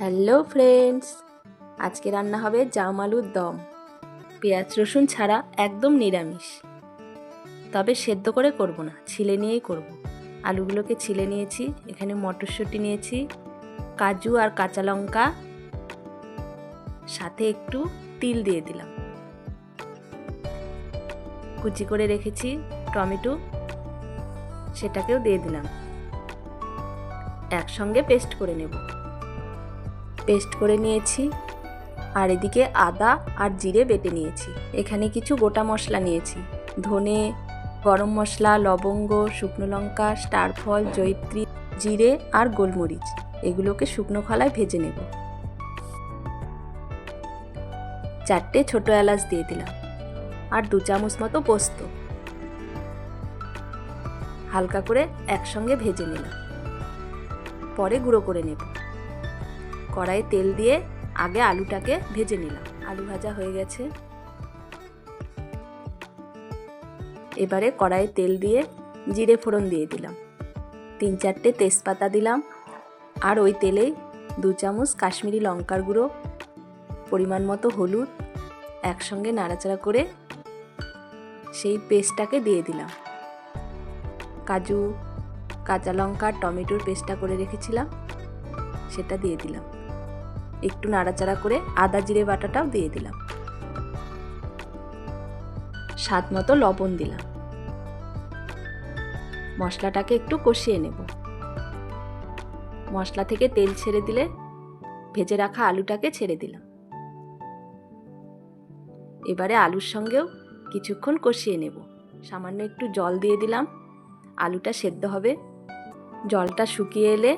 Hello friends, আজকে রান্না হবে জাম আলুর দম। পেঁয়াজ রসুন ছাড়া একদম নিরামিষ, তবে সেদ্ধ করে করব না, ছিলে নিয়েই করব। আলুগুলোকে ছিলে নিয়েছি, এখানে মটরশুঁটি নিয়েছি, কাজু আর কাঁচা লঙ্কা, সাথে একটু তিল দিয়ে দিলাম। কুচি করে রেখেছি টমেটো, সেটাকেও দিয়ে দিলাম। একসঙ্গে পেস্ট করে নেব। পেস্ট করে নিয়েছি, আর এদিকে আদা আর জিরে বেটে নিয়েছি। এখানে কিছু গোটা মশলা নিয়েছি, ধনে, গরম মশলা, লবঙ্গ, শুকনো লঙ্কা, স্টার ফল, জয়িত্রী, জিরে আর গোলমরিচ। এগুলোকে শুকনো খোলায় ভেজে নেব। 4টে ছোট এলাচ দিয়ে দিলাম, আর 2 চামচ মতো পোস্ত। হালকা করে একসঙ্গে ভেজে নিলাম, পরে গুঁড়ো করে নেব। কড়াইয়ে তেল দিয়ে আগে আলুটাকে ভেজে নিলাম। আলু ভাজা হয়ে গেছে। এবারে কড়াইয়ে তেল দিয়ে জিরে ফোড়ন দিয়ে দিলাম, 3-4টে তেজপাতা দিলাম, আর ওই তেলেই 2 চামচ কাশ্মীরি লঙ্কার গুঁড়ো, পরিমাণ মতো হলুদ, একসঙ্গে নাড়াচাড়া করে সেই পেস্টটাকে দিয়ে দিলাম। কাজু, কাঁচা লঙ্কা, টমেটোর পেস্টটা করে রেখেছিলাম, সেটা দিয়ে দিলাম। একটু নাড়াচাড়া করে আদা জিরে বাটাটাও দিয়ে দিলাম। স্বাদ মতো লবণ দিলাম। মশলাটাকে একটু কষিয়ে নেব। মশলা থেকে তেল ছেড়ে দিলে ভেজে রাখা আলুটাকে ছেড়ে দিলাম। এবারে আলুর সঙ্গেও কিছুক্ষণ কষিয়ে নেব। সামান্য একটু জল দিয়ে দিলাম, আলুটা সেদ্ধ হবে। জলটা শুকিয়ে এলে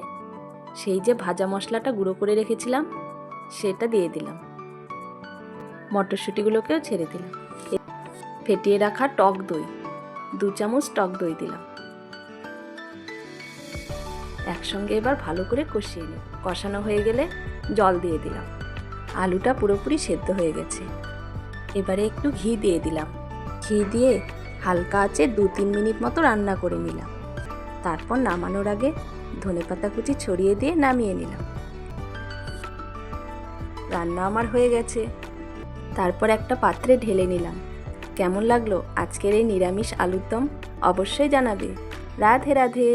সেই যে ভাজা মশলাটা গুঁড়ো করে রেখেছিলাম সেটা দিয়ে দিলাম। মটরশুঁটিগুলোকেও ছেড়ে দিলাম। ফেটিয়ে রাখা টক দই, 2 চামচ টক দই দিলাম। একসঙ্গে এবার ভালো করে কষিয়ে নেব। কষানো হয়ে গেলে জল দিয়ে দিলাম। আলুটা পুরোপুরি সেদ্ধ হয়ে গেছে। এবারে একটু ঘি দিয়ে দিলাম। ঘি দিয়ে হালকা আঁচে 2-3 মিনিট মতো রান্না করে নিলাম। তারপর নামানোর আগে ধনেপাতা কুচি ছড়িয়ে দিয়ে নামিয়ে নিলাম। রান্না আমার হয়ে গেছে। তারপর একটা পাত্রে ঢেলে নিলাম। কেমন লাগলো আজকের এই নিরামিষ আলুর দম অবশ্যই জানাবে। রাধে রাধে।